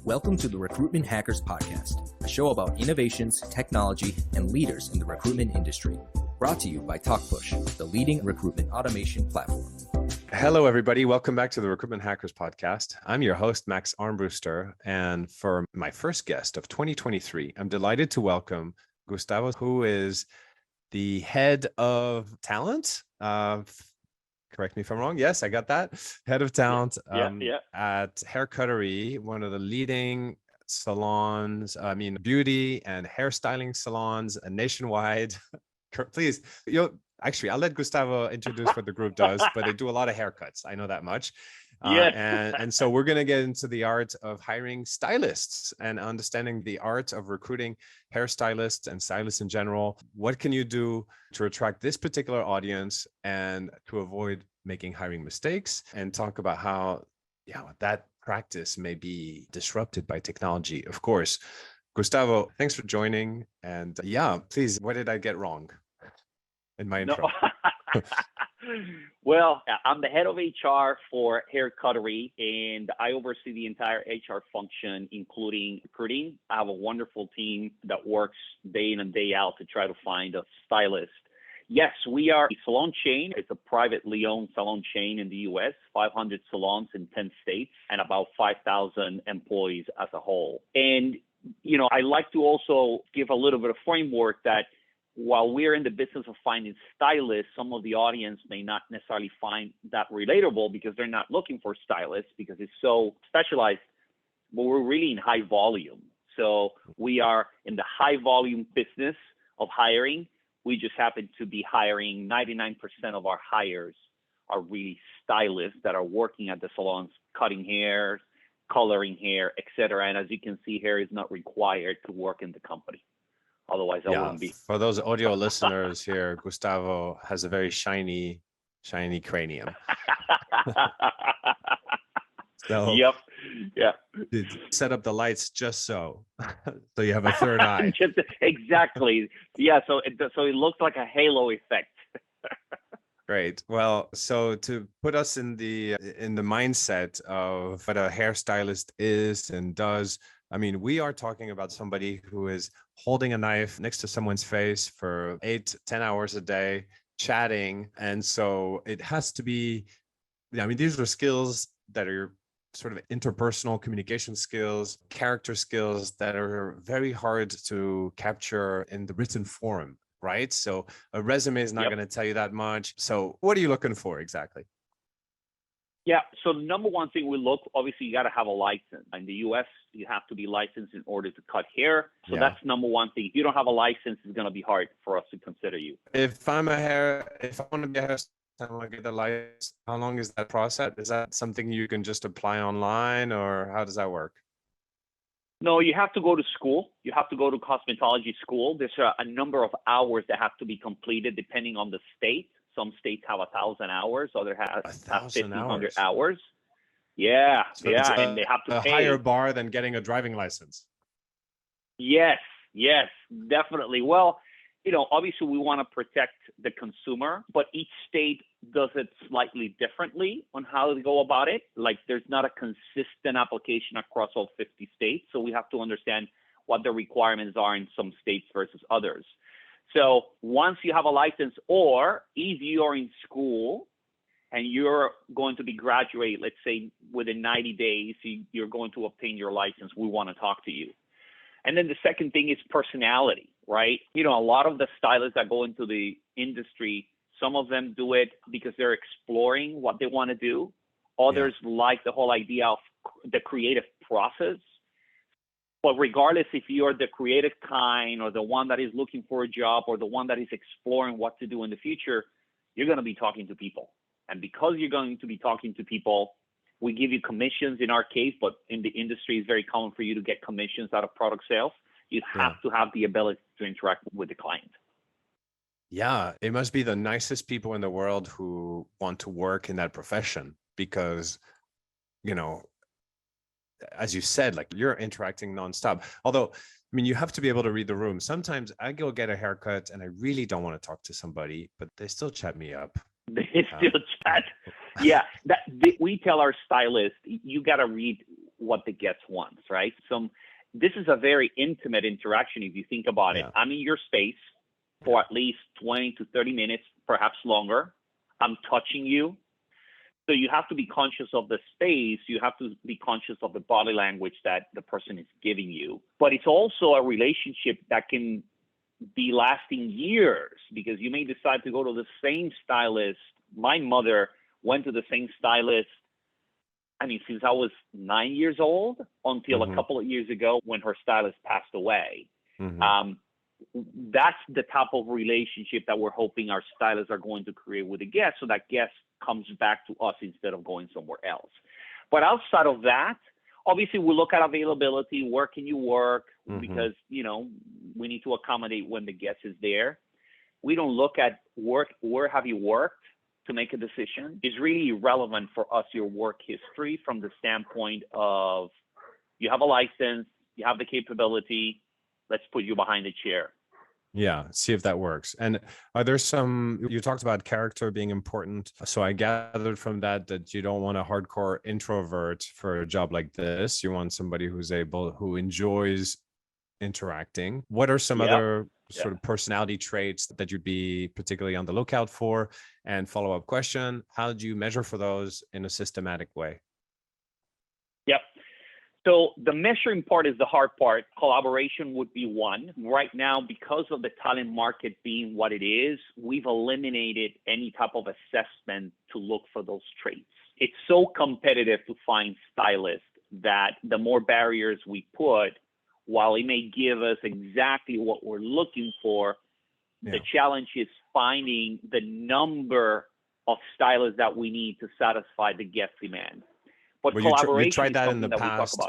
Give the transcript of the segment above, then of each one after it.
Welcome to the Recruitment Hackers podcast, a show about innovations, technology, and leaders in the recruitment industry. Brought to you by TalkPush, the leading recruitment automation platform. Hello, everybody. Welcome back to the Recruitment Hackers podcast. I'm your host, Max Armbruster. And for my first guest of 2023, I'm delighted to welcome Gustavo, who is the head of talent. Correct me if I'm wrong. Yes, I got that. Head of talent at Cuttery, one of the leading salons, beauty and hairstyling salons nationwide. Please, I'll let Gustavo introduce what the group does, but they do a lot of haircuts. I know that much. Yes. And so we're going to get into the art of hiring stylists and understanding the art of recruiting hairstylists and stylists in general. What can you do to attract this particular audience and to avoid making hiring mistakes, and talk about how that practice may be disrupted by technology, of course. Gustavo, thanks for joining. And please, what did I get wrong in my intro? No. Well, I'm the head of HR for Cuttery, and I oversee the entire HR function, including recruiting. I have a wonderful team that works day in and day out to try to find a stylist. Yes, we are a salon chain. It's a privately owned salon chain in the U.S., 500 salons in 10 states, and about 5,000 employees as a whole. And, I like to also give a little bit of framework that while we're in the business of finding stylists, some of the audience may not necessarily find that relatable because they're not looking for stylists because it's so specialized, but we're really in high volume. So we are in the high volume business of hiring. We just happen to be hiring 99% of our hires are really stylists that are working at the salons, cutting hair, coloring hair, etc. And as you can see, hair is not required to work in the company. Otherwise, I wouldn't be. For those audio listeners here, Gustavo has a very shiny cranium. So yep. Yeah. Set up the lights just so you have a third eye. Exactly. Yeah. So it looks like a halo effect. Great. Well, so to put us in the mindset of what a hairstylist is and does, we are talking about somebody who is holding a knife next to someone's face for 8-10 hours a day, chatting. And so it has to be, these are skills that are sort of interpersonal communication skills, character skills that are very hard to capture in the written form, right? So a resume is not going to tell you that much. So what are you looking for exactly? Yeah. So the number one thing we look, obviously, you got to have a license. In the U.S., you have to be licensed in order to cut hair. So that's number one thing. If you don't have a license, it's going to be hard for us to consider you. If I want to be a hairstylist, I want to get the license, how long is that process? Is that something you can just apply online, or how does that work? No, you have to go to school. You have to go to cosmetology school. There's a number of hours that have to be completed depending on the state. Some states have 1,000 hours, others have 1,500 hours. Yeah, so and they have to pay. A higher bar than getting a driving license. Yes, definitely. Well, obviously we want to protect the consumer, but each state does it slightly differently on how to go about it. Like there's not a consistent application across all 50 states. So we have to understand what the requirements are in some states versus others. So once you have a license, or if you are in school and you're going to be graduate, let's say within 90 days, you're going to obtain your license, we want to talk to you. And then the second thing is personality, right? A lot of the stylists that go into the industry, some of them do it because they're exploring what they want to do. Others like the whole idea of the creative process. But regardless if you're the creative kind or the one that is looking for a job or the one that is exploring what to do in the future, you're going to be talking to people. And because you're going to be talking to people, we give you commissions in our case, but in the industry, it's very common for you to get commissions out of product sales. You have to have the ability to interact with the client. Yeah, it must be the nicest people in the world who want to work in that profession because, as you said, like you're interacting nonstop. Although, you have to be able to read the room. Sometimes I go get a haircut and I really don't want to talk to somebody, but they still chat me up. They still chat. Yeah, we tell our stylists, you got to read what the guest wants, right? This is a very intimate interaction if you think about it. I'm in your space for at least 20 to 30 minutes, perhaps longer. I'm touching you. So you have to be conscious of the space. You have to be conscious of the body language that the person is giving you. But it's also a relationship that can be lasting years, because you may decide to go to the same stylist. My mother went to the same stylist, since I was 9 years old until a couple of years ago when her stylist passed away. That's the type of relationship that we're hoping our stylists are going to create with the guest, so that guest comes back to us instead of going somewhere else. But outside of that, obviously we look at availability. Where can you work? Because, we need to accommodate when the guest is there. We don't look at work. Where have you worked to make a decision? It's really irrelevant for us, your work history, from the standpoint of you have a license, you have the capability, let's put you behind the chair. Yeah, see if that works. And are there you talked about character being important. So I gathered from that you don't want a hardcore introvert for a job like this. You want somebody who enjoys interacting. What are some other sort of personality traits that you'd be particularly on the lookout for? And follow-up question, how do you measure for those in a systematic way? Yep. So the measuring part is the hard part. Collaboration would be one. Right now, because of the talent market being what it is, we've eliminated any type of assessment to look for those traits. It's so competitive to find stylists that the more barriers we put, while it may give us exactly what we're looking for, the challenge is finding the number of stylists that we need to satisfy the guest demand. But collaboration you tried that in the that past.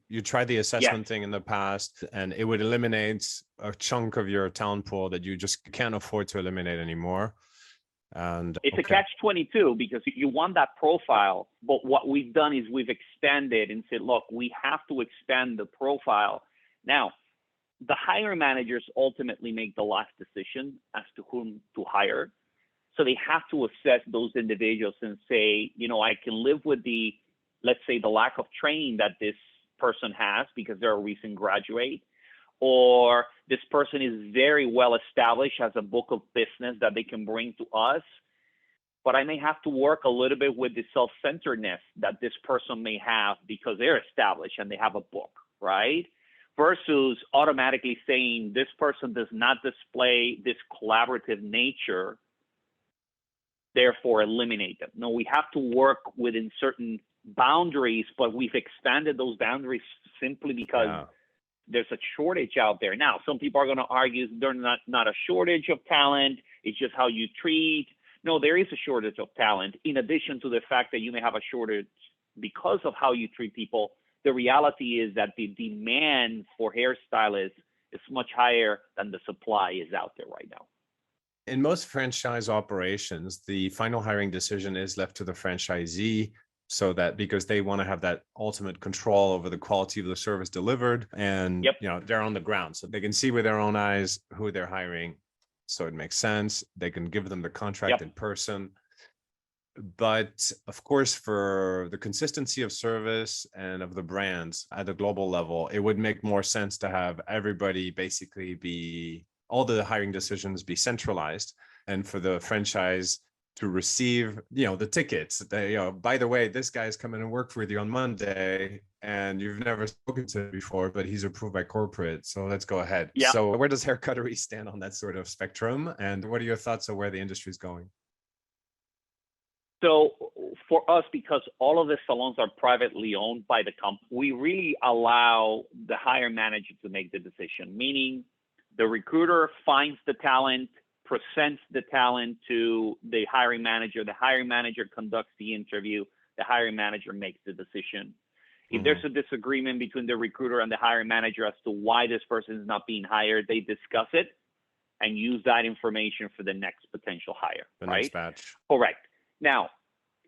You tried the assessment thing in the past, and it would eliminate a chunk of your talent pool that you just can't afford to eliminate anymore. And it's a catch-22, because you want that profile. But what we've done is we've expanded and said, look, we have to expand the profile. Now, the hiring managers ultimately make the last decision as to whom to hire. So they have to assess those individuals and say, I can live with let's say the lack of training that this person has because they're a recent graduate, or this person is very well established, has a book of business that they can bring to us. But I may have to work a little bit with the self-centeredness that this person may have because they're established and they have a book, right? Versus automatically saying this person does not display this collaborative nature, therefore eliminate them. No, we have to work within certain boundaries, but we've expanded those boundaries simply because there's a shortage out there. Now, some people are going to argue there's not a shortage of talent. It's just how you treat. No, there is a shortage of talent. In addition to the fact that you may have a shortage because of how you treat people, the reality is that the demand for hairstylists is much higher than the supply is out there right now. In most franchise operations, the final hiring decision is left to the franchisee, so that because they want to have that ultimate control over the quality of the service delivered, and they're on the ground, so they can see with their own eyes who they're hiring. So it makes sense. They can give them the contract in person. But of course, for the consistency of service and of the brands at a global level, it would make more sense to have everybody basically all the hiring decisions be centralized, and for the franchise to receive, the tickets. By the way, this guy's coming to work with you on Monday, and you've never spoken to him before, but he's approved by corporate, so let's go ahead. Yeah. So where does Cuttery stand on that sort of spectrum, and what are your thoughts on where the industry is going? So for us, because all of the salons are privately owned by the company, we really allow the hiring manager to make the decision, meaning the recruiter finds the talent, presents the talent to the hiring manager conducts the interview, the hiring manager makes the decision. If there's a disagreement between the recruiter and the hiring manager as to why this person is not being hired, they discuss it and use that information for the next potential hire. Next batch. Correct. Now,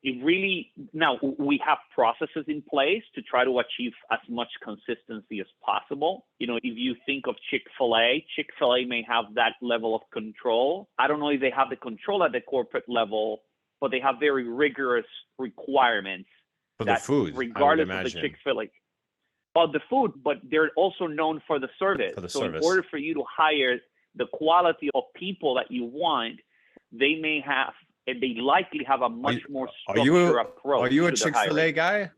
we have processes in place to try to achieve as much consistency as possible. If you think of Chick-fil-A may have that level of control. I don't know if they have the control at the corporate level, but they have very rigorous requirements for the food, regardless of the Chick-fil-A. about the food, but they're also known for the service. In order for you to hire the quality of people that you want, they may have, and they likely have a much more structured approach. Are you a Chick-fil-A guy?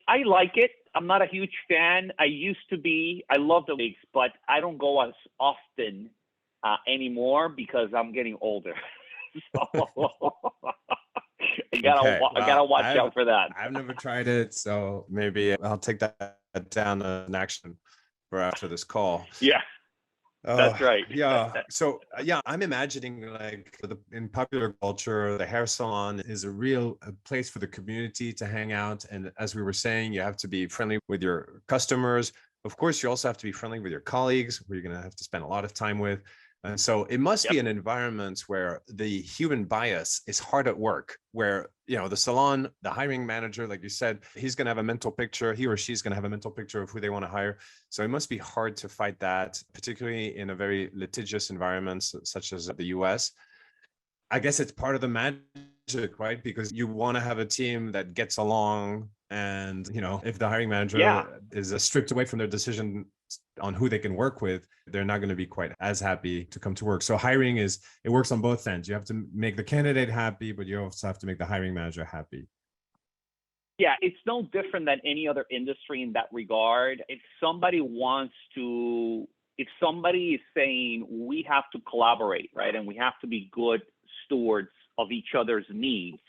I like it. I'm not a huge fan. I used to be. I love the leagues, but I don't go as often anymore because I'm getting older. So I gotta watch out for that. I've never tried it, so maybe I'll take that down in action for after this call. Yeah. That's right. Yeah. So I'm imagining like in popular culture, the hair salon is a real place for the community to hang out. And as we were saying, you have to be friendly with your customers. Of course, you also have to be friendly with your colleagues, who you're going to have to spend a lot of time with. And so it must be an environment where the human bias is hard at work, where, the salon, the hiring manager, like you said, he's going to have a mental picture, he or she's going to have a mental picture of who they want to hire. So it must be hard to fight that, particularly in a very litigious environment such as the US. I guess it's part of the magic, right? Because you want to have a team that gets along. And, if the hiring manager is stripped away from their decision on who they can work with, they're not going to be quite as happy to come to work. So hiring it works on both ends. You have to make the candidate happy, but you also have to make the hiring manager happy. Yeah, it's no different than any other industry in that regard. If somebody is saying we have to collaborate, right, and we have to be good stewards of each other's needs,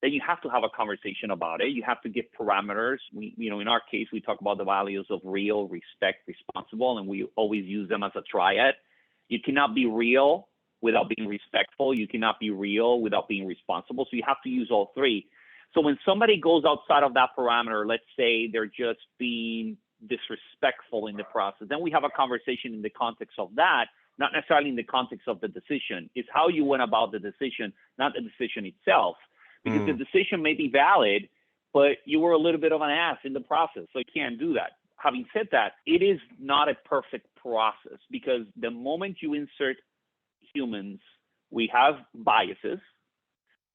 then you have to have a conversation about it. You have to give parameters. In our case, we talk about the values of real, respect, responsible, and we always use them as a triad. You cannot be real without being respectful. You cannot be real without being responsible. So you have to use all three. So when somebody goes outside of that parameter, let's say they're just being disrespectful in the process, then we have a conversation in the context of that, not necessarily in the context of the decision. It's how you went about the decision, not the decision itself. Because the decision may be valid, but you were a little bit of an ass in the process, so you can't do that. Having said that, it is not a perfect process because the moment you insert humans, we have biases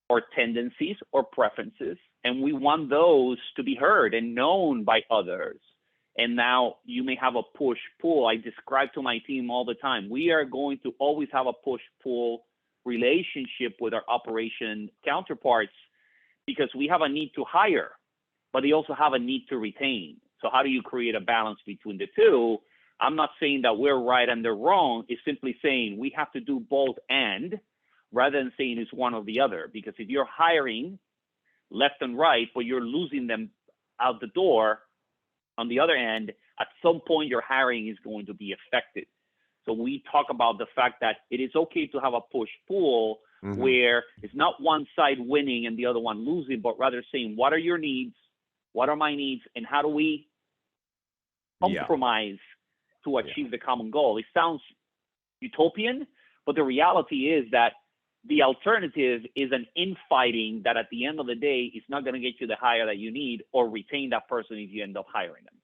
or tendencies or preferences, and we want those to be heard and known by others. And now you may have a push-pull. I describe to my team all the time, we are going to always have a push-pull relationship with our operation counterparts because we have a need to hire, but they also have a need to retain. So how do you create a balance between the two? I'm not saying that we're right and they're wrong. It's simply saying we have to do both and rather than saying it's one or the other. Because if you're hiring left and right, but you're losing them out the door, on the other end, at some point your hiring is going to be affected. So we talk about the fact that it is okay to have a push-pull where it's not one side winning and the other one losing, but rather saying, what are your needs? What are my needs? And how do we compromise to achieve the common goal? It sounds utopian, but the reality is that the alternative is an infighting that at the end of the day is not going to get you the hire that you need or retain that person if you end up hiring them.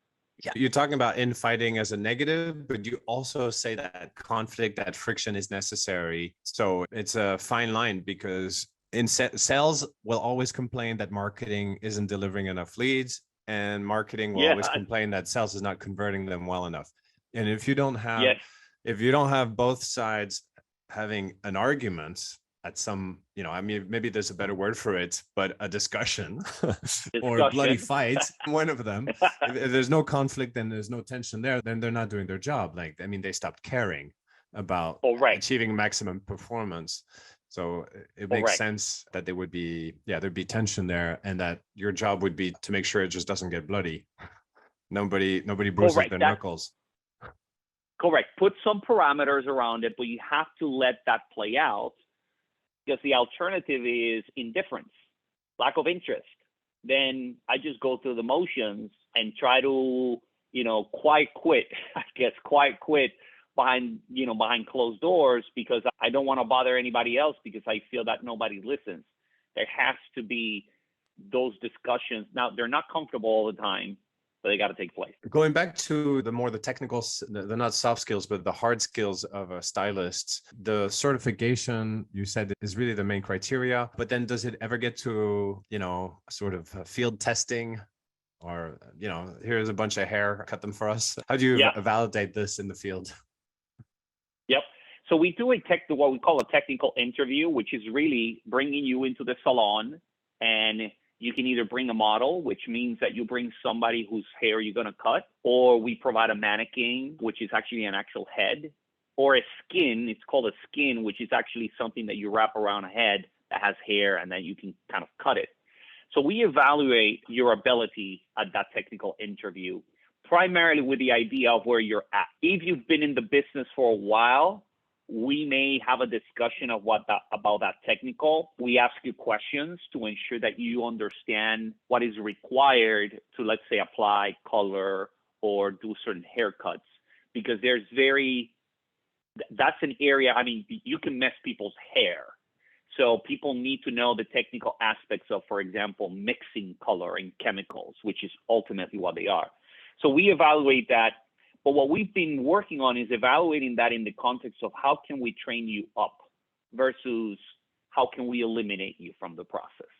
Yeah. You're talking about infighting as a negative, but you also say that conflict, that friction is necessary. So it's a fine line because in sales will always complain that marketing isn't delivering enough leads, and marketing will always complain that sales is not converting them well enough. And if you don't have both sides having an argument at some, maybe there's a better word for it, but a discussion or a bloody fight, one of them. If there's no conflict and there's no tension there, then they're not doing their job. They stopped caring about achieving maximum performance. So it makes sense that there would be, there'd be tension there, and that your job would be to make sure it just doesn't get bloody. Nobody bruises their knuckles. Correct. Put some parameters around it, but you have to let that play out. Because the alternative is indifference, lack of interest. Then I just go through the motions and try to, quiet quit behind closed doors because I don't want to bother anybody else because I feel that nobody listens. There has to be those discussions. Now, they're not comfortable all the time, but they got to take place. Going back to the technical, the not soft skills, but the hard skills of a stylist, the certification you said is really the main criteria. But then does it ever get to, sort of field testing or, here's a bunch of hair, cut them for us? How do you validate this in the field? Yep. So we do what we call a technical interview, which is really bringing you into the salon, and you can either bring a model, which means that you bring somebody whose hair you're going to cut, or we provide a mannequin, which is actually an actual head, or a skin. It's called a skin, which is actually something that you wrap around a head that has hair, and then you can kind of cut it. So we evaluate your ability at that technical interview, primarily with the idea of where you're at. If you've been in the business for a while, we may have a discussion of about that technical. We ask you questions to ensure that you understand what is required to, let's say, apply color or do certain haircuts, because that's an area, you can mess people's hair. So people need to know the technical aspects of, for example, mixing color and chemicals, which is ultimately what they are. So we evaluate that. But what we've been working on is evaluating that in the context of how can we train you up versus how can we eliminate you from the process,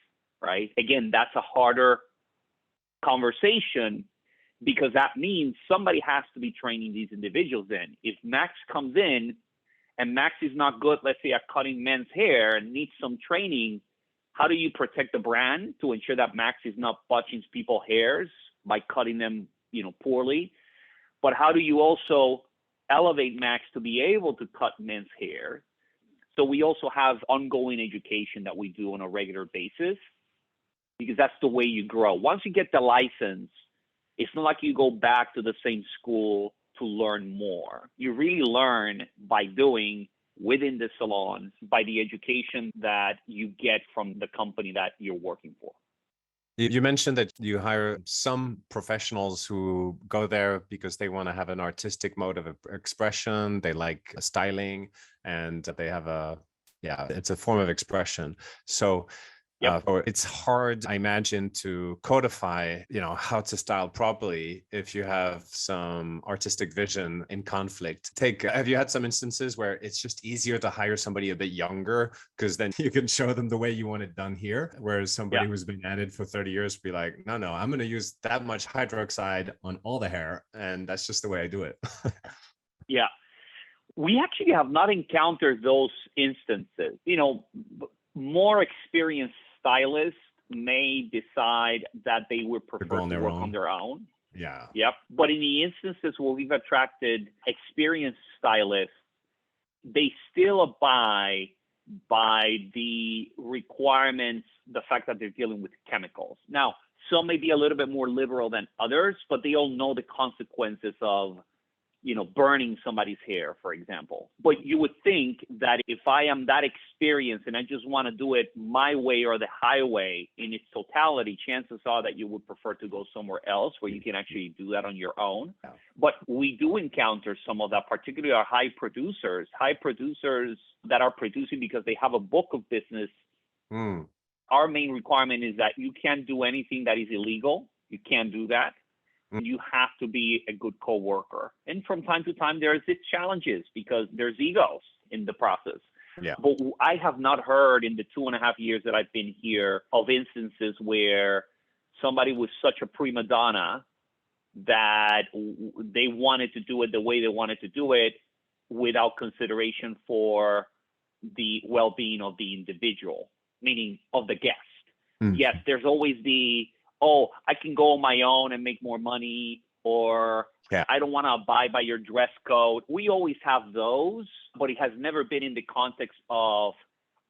right? Again, that's a harder conversation, because that means somebody has to be training these individuals in. If Max comes in and Max is not good, let's say, at cutting men's hair and needs some training, how do you protect the brand to ensure that Max is not botching people's hairs by cutting them, poorly? But how do you also elevate Max to be able to cut men's hair? So we also have ongoing education that we do on a regular basis, because that's the way you grow. Once you get the license, it's not like you go back to the same school to learn more. You really learn by doing within the salon, by the education that you get from the company that you're working for. You mentioned that you hire some professionals who go there because they want to have an artistic mode of expression. They like styling, and they have it's a form of expression. So or it's hard, I imagine, to codify, how to style properly if you have some artistic vision in conflict. Have you had some instances where it's just easier to hire somebody a bit younger, because then you can show them the way you want it done here, whereas somebody who's been at it for 30 years be like, no, I'm going to use that much hydroxide on all the hair, and that's just the way I do it. Yeah. We actually have not encountered those instances. More experienced stylists may decide that they would prefer to work on their own. Yeah. Yep. But in the instances where we've attracted experienced stylists, they still abide by the requirements, the fact that they're dealing with chemicals. Now, some may be a little bit more liberal than others, but they all know the consequences of burning somebody's hair, for example. But you would think that if I am that experienced and I just want to do it my way or the highway in its totality, chances are that you would prefer to go somewhere else where you can actually do that on your own. Yeah. But we do encounter some of that, particularly our high producers that are producing because they have a book of business. Our main requirement is that you can't do anything that is illegal. You can't do that. You have to be a good coworker. And from time to time, there's its challenges because there's egos in the process. Yeah. But I have not heard in the 2.5 years that I've been here of instances where somebody was such a prima donna that they wanted to do it the way they wanted to do it without consideration for the well-being of the individual, meaning of the guest. Yes, there's always I can go on my own and make more money, or I don't want to abide by your dress code. We always have those, but it has never been in the context of,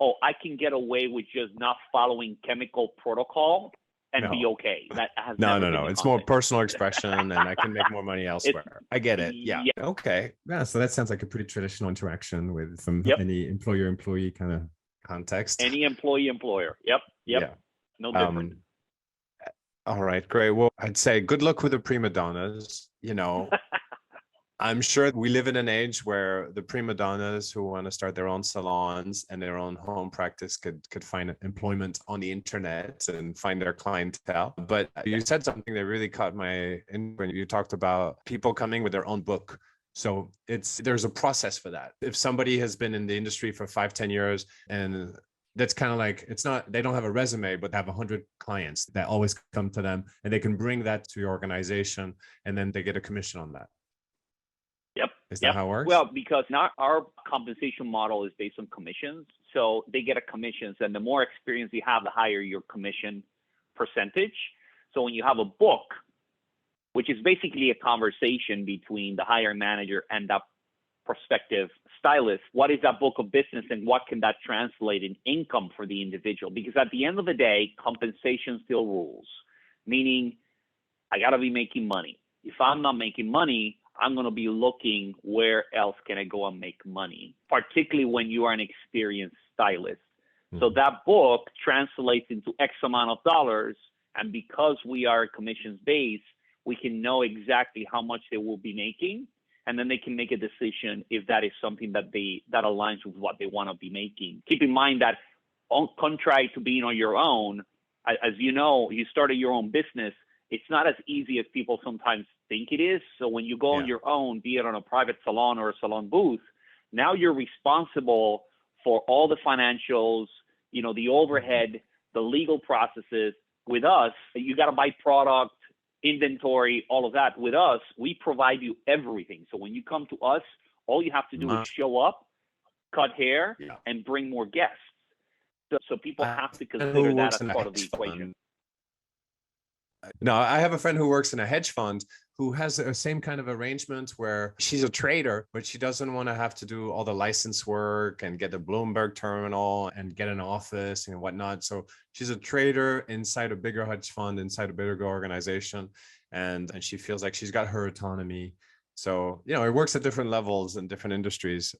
I can get away with just not following chemical protocol and be okay. That has no. It's more personal expression, and I can make more money elsewhere. I get it. Yeah. Okay. Yeah. So that sounds like a pretty traditional interaction from any employer-employee kind of context. Any employee-employer. Yep. Yeah. No different. All right, great. Well, I'd say good luck with the prima donnas. I'm sure we live in an age where the prima donnas who want to start their own salons and their own home practice could find employment on the internet and find their clientele. But you said something that really caught my interest when you talked about people coming with their own book. So there's a process for that. If somebody has been in the industry for 5-10 years and that's kind of like, it's not, they don't have a resume, but they have 100 clients that always come to them, and they can bring that to your organization, and then they get a commission on that. Yep. Is that how it works? Well, because not our compensation model is based on commissions. So they get a commissions, and the more experience you have, the higher your commission percentage. So when you have a book, which is basically a conversation between the hiring manager and that prospective stylist, what is that book of business and what can that translate in income for the individual? Because at the end of the day, compensation still rules, meaning I got to be making money. If I'm not making money, I'm going to be looking where else can I go and make money, particularly when you are an experienced stylist. Mm-hmm. So that book translates into X amount of dollars. And because we are commissions based, we can know exactly how much they will be making. And then they can make a decision if that is something that aligns with what they want to be making. Keep in mind that contrary to being on your own, as you know, you started your own business. It's not as easy as people sometimes think it is. So when you go on your own, be it on a private salon or a salon booth, now you're responsible for all the financials, the overhead, the legal processes. With us, you got to buy product, inventory, all of that. With us, we provide you everything. So when you come to us, all you have to do is show up, cut hair, and bring more guests. So people have to consider that as part of the equation. No, I have a friend who works in a hedge fund who has the same kind of arrangement where she's a trader, but she doesn't want to have to do all the license work and get a Bloomberg terminal and get an office and whatnot. So she's a trader inside a bigger hedge fund, inside a bigger organization. And she feels like she's got her autonomy. So, it works at different levels in different industries.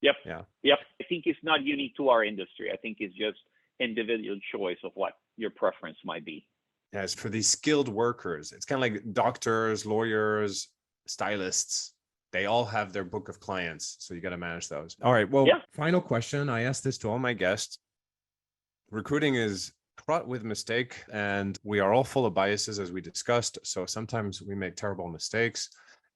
Yep. I think it's not unique to our industry. I think it's just individual choice of what your preference might be. Yes, for these skilled workers, it's kind of like doctors, lawyers, stylists. They all have their book of clients. So you got to manage those. All right. Well, final question. I asked this to all my guests. Recruiting is fraught with mistake, and we are all full of biases, as we discussed. So sometimes we make terrible mistakes.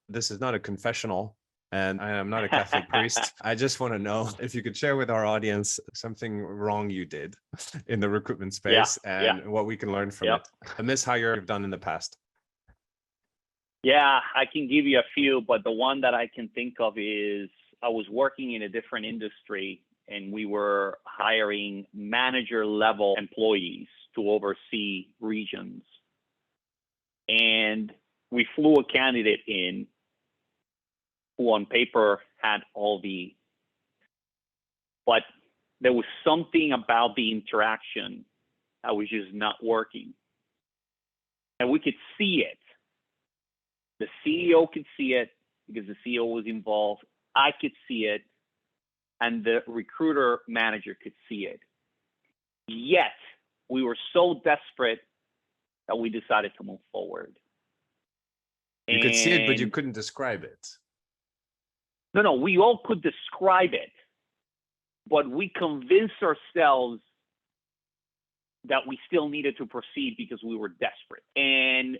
This is not a confessional, and I am not a Catholic priest. I just want to know if you could share with our audience something wrong you did in the recruitment space and what we can learn from it. A mishire you've done in the past. Yeah, I can give you a few, but the one that I can think of is I was working in a different industry, and we were hiring manager level employees to oversee regions. And we flew a candidate in who on paper had but there was something about the interaction that was just not working. And we could see it. The CEO could see it because the CEO was involved. I could see it. And the recruiter manager could see it. Yet, we were so desperate that we decided to move forward. You could see it, but you couldn't describe it. No, we all could describe it, but we convinced ourselves that we still needed to proceed because we were desperate. And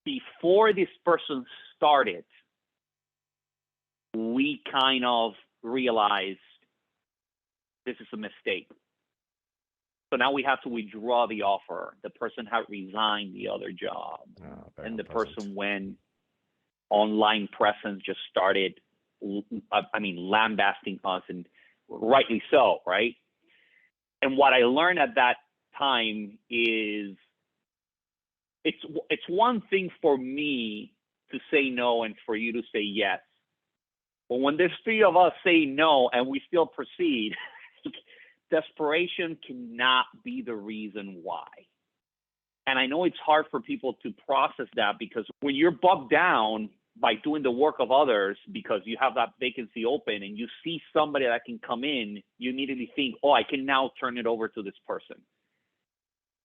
before this person started, we kind of realized this is a mistake. So now we have to withdraw the offer. The person had resigned the other job, and the person went online presence, just started, lambasting us, and rightly so, right? And what I learned at that time is it's one thing for me to say no and for you to say yes. But when there's three of us say no and we still proceed, desperation cannot be the reason why. And I know it's hard for people to process that, because when you're bogged down by doing the work of others because you have that vacancy open and you see somebody that can come in, you immediately think, oh, I can now turn it over to this person.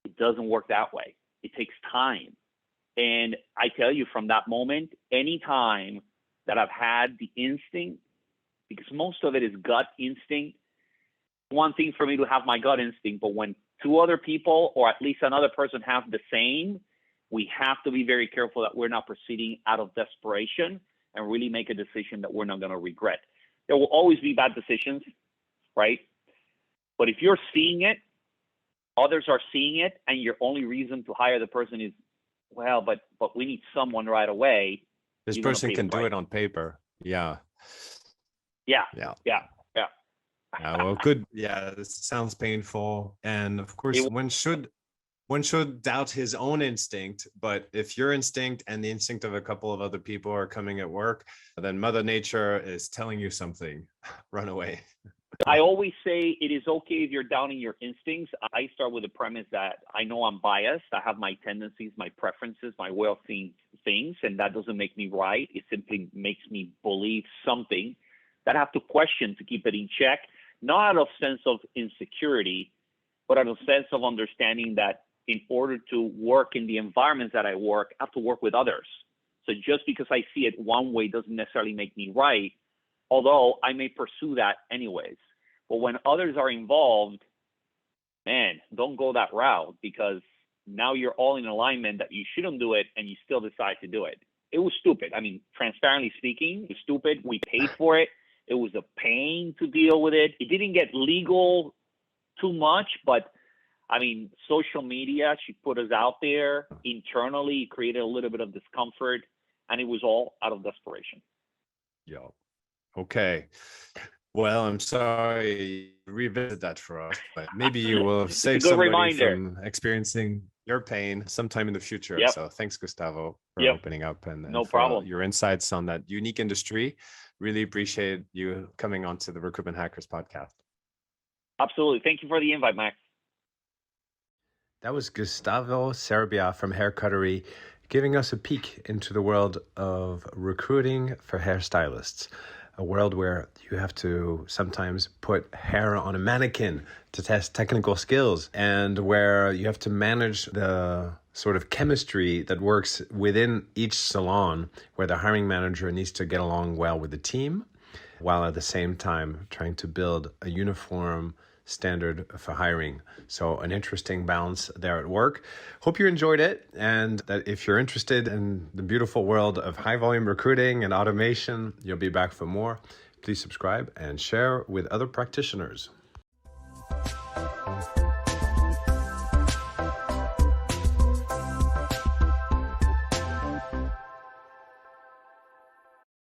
It doesn't work that way. It takes time. And I tell you, from that moment, any time that I've had the instinct, because most of it is gut instinct, one thing for me to have my gut instinct, but when two other people or at least another person have the same, we have to be very careful that we're not proceeding out of desperation and really make a decision that we're not going to regret. There will always be bad decisions, right? But if you're seeing it, others are seeing it, and your only reason to hire the person is, well, but we need someone right away. This you're gonna person pay can the do price. it on paper. Yeah. Yeah, Yeah. yeah, yeah. Yeah, well, good. Yeah, this sounds painful. And of course, It- one should doubt his own instinct, but if your instinct and the instinct of a couple of other people are coming at work, then Mother Nature is telling you something. Run away. I always say it is okay if you're doubting your instincts. I start with the premise that I know I'm biased. I have my tendencies, my preferences, my way of seeing things, and that doesn't make me right. It simply makes me believe something that I have to question to keep it in check, not out of sense of insecurity, but out of sense of understanding that in order to work in the environments that I work, I have to work with others. So just because I see it one way doesn't necessarily make me right, although I may pursue that anyways. But when others are involved, man, don't go that route, because now you're all in alignment that you shouldn't do it and you still decide to do it. It was stupid. I mean, transparently speaking, it was stupid. We paid for it. It was a pain to deal with it. It didn't get legal too much, but I mean, social media, she put us out there internally, it created a little bit of discomfort, and it was all out of desperation. Yeah. Okay. Well, I'm sorry to revisit that for us, but maybe you will save good somebody reminder. from experiencing your pain sometime in the future. Yep. So thanks, Gustavo, for Yep. opening up and No for problem. your insights on that unique industry. Really appreciate you coming on to the Recruitment Hackers podcast. Absolutely. Thank you for the invite, Max. That was Gustavo Serbia from Cuttery, giving us a peek into the world of recruiting for hairstylists, a world where you have to sometimes put hair on a mannequin to test technical skills, and where you have to manage the sort of chemistry that works within each salon, where the hiring manager needs to get along well with the team, while at the same time trying to build a uniform standard for hiring. So an interesting balance there at work. Hope you enjoyed it, and that if you're interested in the beautiful world of high volume recruiting and automation, you'll be back for more. Please subscribe and share with other practitioners.